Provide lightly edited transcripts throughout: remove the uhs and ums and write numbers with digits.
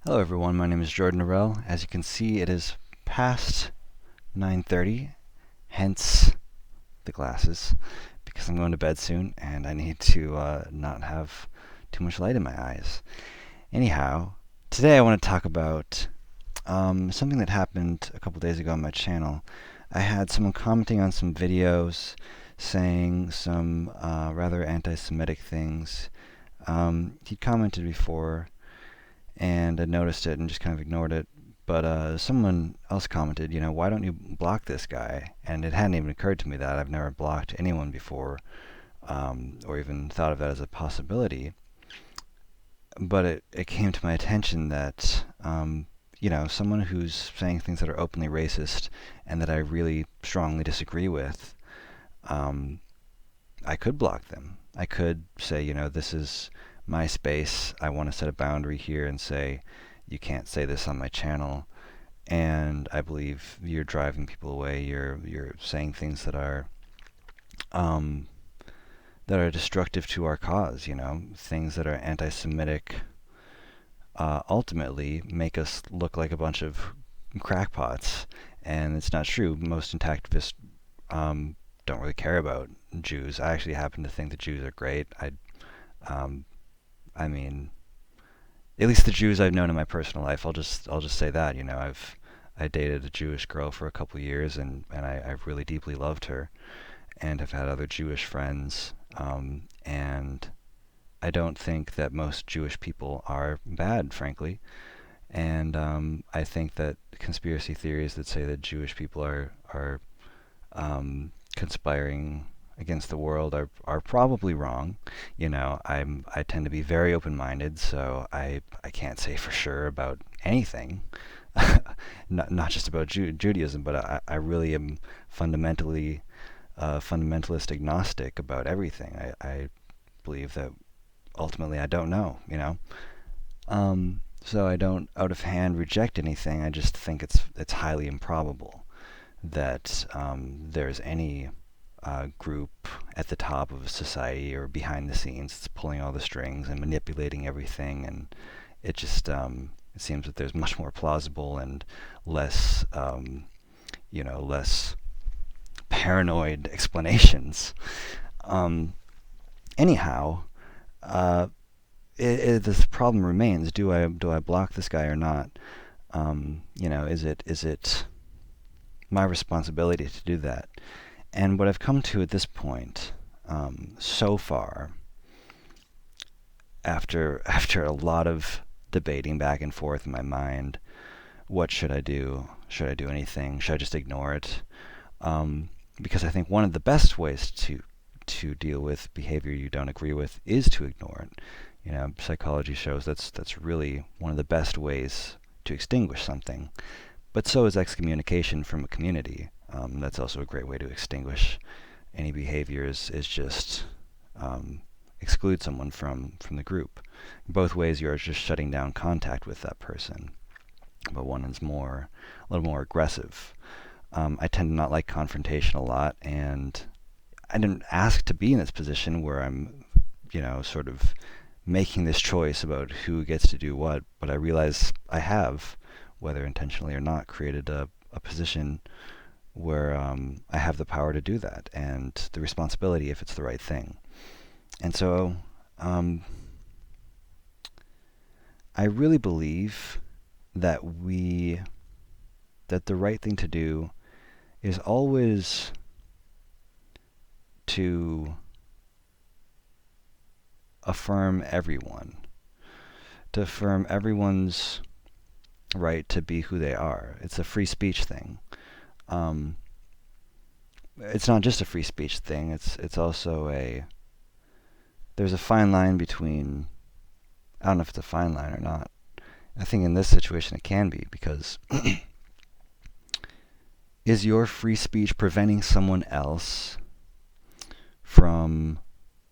Hello everyone, my name is Jordan Norell. As you can see, it is past 9:30, hence the glasses, because I'm going to bed soon and I need to not have too much light in my eyes. Anyhow, today I want to talk about something that happened a couple days ago on my channel. I had someone commenting on some videos saying some rather anti-Semitic things. He'd commented before and I noticed it and just kind of ignored it. But someone else commented, why don't you block this guy? And it hadn't even occurred to me that I've never blocked anyone before, or even thought of that as a possibility. But it came to my attention that, someone who's saying things that are openly racist and that I really strongly disagree with, I could block them. I could say, this is my space. I want to set a boundary here and say, you can't say this on my channel. And I believe you're driving people away. You're saying things that are destructive to our cause. Things that are anti-Semitic. Ultimately, make us look like a bunch of crackpots, and it's not true. Most activists don't really care about Jews. I actually happen to think the Jews are great. I mean, at least the Jews I've known in my personal life. I'll just say that. I dated a Jewish girl for a couple of years, and I've really deeply loved her, and have had other Jewish friends. And I don't think that most Jewish people are bad, frankly. And I think that conspiracy theories that say that Jewish people are conspiring against the world are probably wrong. I tend to be very open-minded, so I can't say for sure about anything. not just about Judaism, but I really am fundamentally fundamentalist agnostic about everything. I believe that ultimately I don't know. So I don't out of hand reject anything. I just think it's highly improbable that there's any group at the top of society or behind the scenes that's pulling all the strings and manipulating everything, and it just it seems that there's much more plausible and less less paranoid explanations. Anyhow, this problem remains: do I block this guy or not? Is it my responsibility to do that? And what I've come to at this point, so far, after a lot of debating back and forth in my mind, what should I do? Should I do anything? Should I just ignore it? Because I think one of the best ways to deal with behavior you don't agree with is to ignore it. Psychology shows that's really one of the best ways to extinguish something. But so is excommunication from a community. That's also a great way to extinguish any behaviors, is just exclude someone from the group. Both ways you're just shutting down contact with that person, but one is a little more aggressive. I tend to not like confrontation a lot, and I didn't ask to be in this position where I'm, sort of making this choice about who gets to do what, but I realize I have, whether intentionally or not, created a position where I have the power to do that, and the responsibility if it's the right thing. And so I really believe that the right thing to do is always to affirm everyone's right to be who they are. It's a free speech thing. It's not just a free speech thing. It's also there's a fine line between. I don't know if it's a fine line or not. I think in this situation it can be, because is your free speech preventing someone else from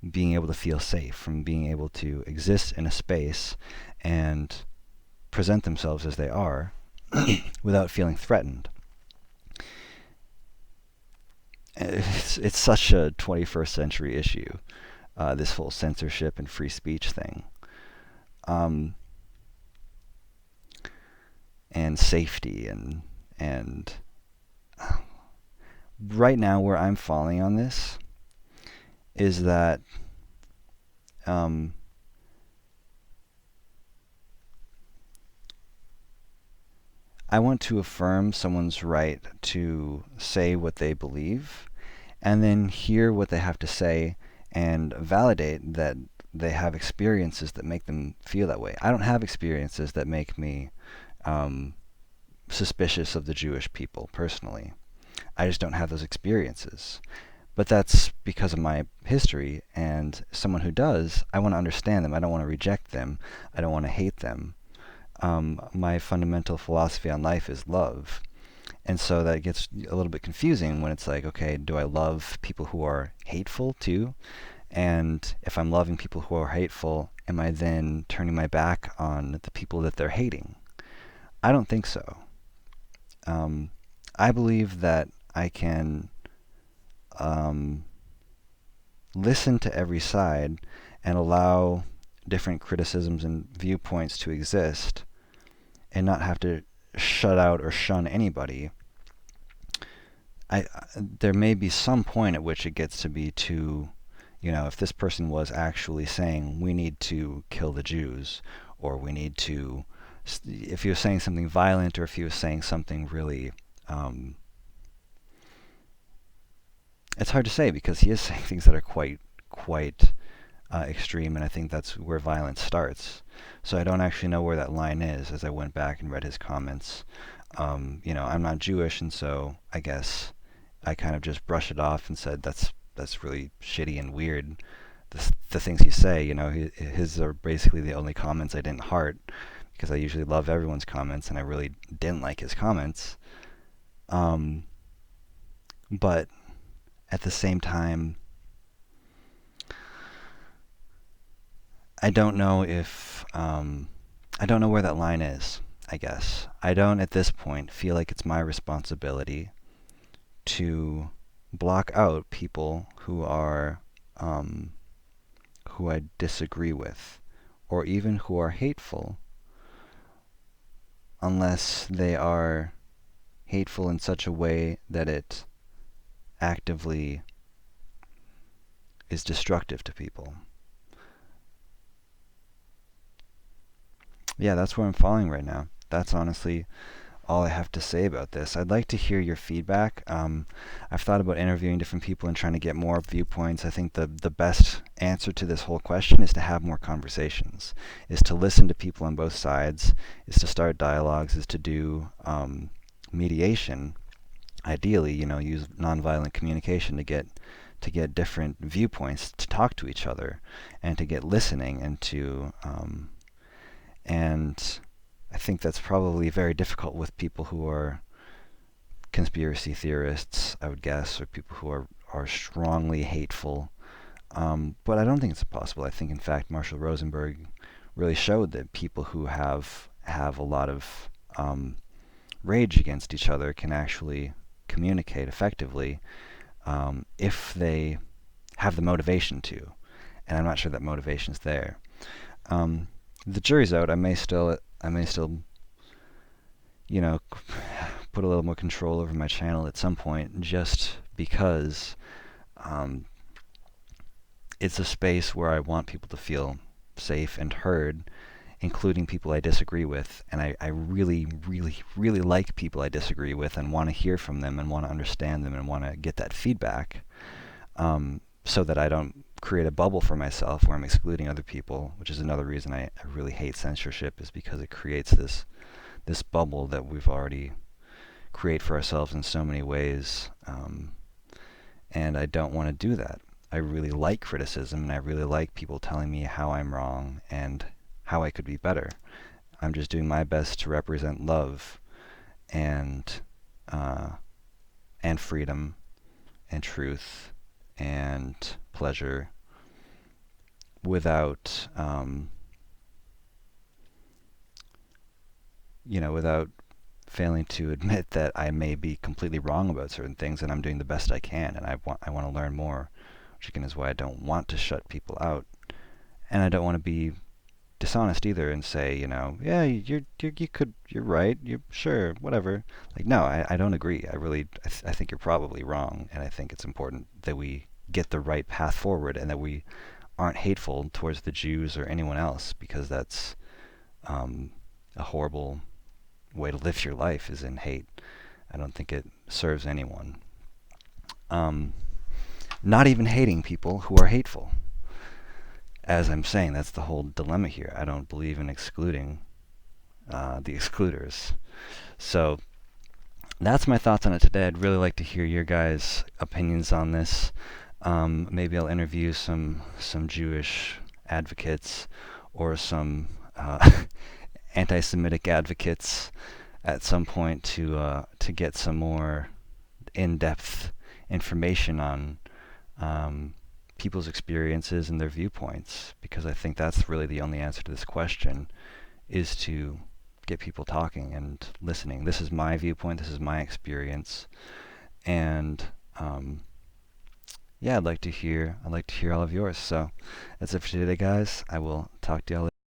being able to feel safe, from being able to exist in a space and present themselves as they are without feeling threatened? It's such a 21st century issue, this whole censorship and free speech thing. on safety and right now where I'm falling on this is that um, I want to affirm someone's right to say what they believe and then hear what they have to say and validate that they have experiences that make them feel that way. I don't have experiences that make me suspicious of the Jewish people personally. I just don't have those experiences. But that's because of my history, and someone who does, I want to understand them. I don't want to reject them. I don't want to hate them. My fundamental philosophy on life is love. And so that gets a little bit confusing when it's like, okay, do I love people who are hateful too? And if I'm loving people who are hateful, am I then turning my back on the people that they're hating? I don't think so. I believe that I can listen to every side and allow different criticisms and viewpoints to exist and not have to shut out or shun anybody. There may be some point at which it gets to be too, if this person was actually saying we need to kill the Jews, or we need to, if he was saying something violent, or if he was saying something really, it's hard to say because he is saying things that are quite extreme, and I think that's where violence starts. So I don't actually know where that line is as I went back and read his comments. I'm not Jewish, and so I guess I kind of just brushed it off and said that's really shitty and weird. The things you say, his are basically the only comments I didn't heart because I usually love everyone's comments, and I really didn't like his comments. But at the same time, I don't know I don't know where that line is, I guess. I don't at this point feel like it's my responsibility to block out people who I disagree with, or even who are hateful, unless they are hateful in such a way that it actively is destructive to people. Yeah, that's where I'm falling right now. That's honestly all I have to say about this. I'd like to hear your feedback. I've thought about interviewing different people and trying to get more viewpoints. I think the best answer to this whole question is to have more conversations, is to listen to people on both sides, is to start dialogues, is to do mediation. Ideally, use nonviolent communication to get different viewpoints to talk to each other and to get listening and to and I think that's probably very difficult with people who are conspiracy theorists, I would guess, or people who are strongly hateful. But I don't think it's impossible. I think, in fact, Marshall Rosenberg really showed that people who have a lot of rage against each other can actually communicate effectively if they have the motivation to. And I'm not sure that motivation's there. The jury's out. I may still, put a little more control over my channel at some point, just because it's a space where I want people to feel safe and heard, including people I disagree with. And I really, really, really like people I disagree with and want to hear from them and want to understand them and want to get that feedback, so that I don't create a bubble for myself where I'm excluding other people, which is another reason I really hate censorship, is because it creates this bubble that we've already create for ourselves in so many ways. And I don't want to do that. I really like criticism, and I really like people telling me how I'm wrong and how I could be better. I'm just doing my best to represent love and freedom and truth and pleasure without without failing to admit that I may be completely wrong about certain things, and I'm doing the best I can, and I want to learn more, which again is why I don't want to shut people out, and I don't want to be dishonest either and say, yeah, you're right, you sure, whatever. Like, no, I don't agree. I think you're probably wrong, and I think it's important that we get the right path forward and that we aren't hateful towards the Jews or anyone else, because that's a horrible way to live your life, is in hate. I don't think it serves anyone. Not even hating people who are hateful. As I'm saying, that's the whole dilemma here. I don't believe in excluding the excluders. So that's my thoughts on it today. I'd really like to hear your guys' opinions on this. Maybe I'll interview some Jewish advocates or some anti-Semitic advocates at some point to get some more in-depth information on people's experiences and their viewpoints, because I think that's really the only answer to this question, is to get people talking and listening. This is my viewpoint, this is my experience, and yeah, I'd like to hear all of yours. So that's it for today, guys. I will talk to y'all later.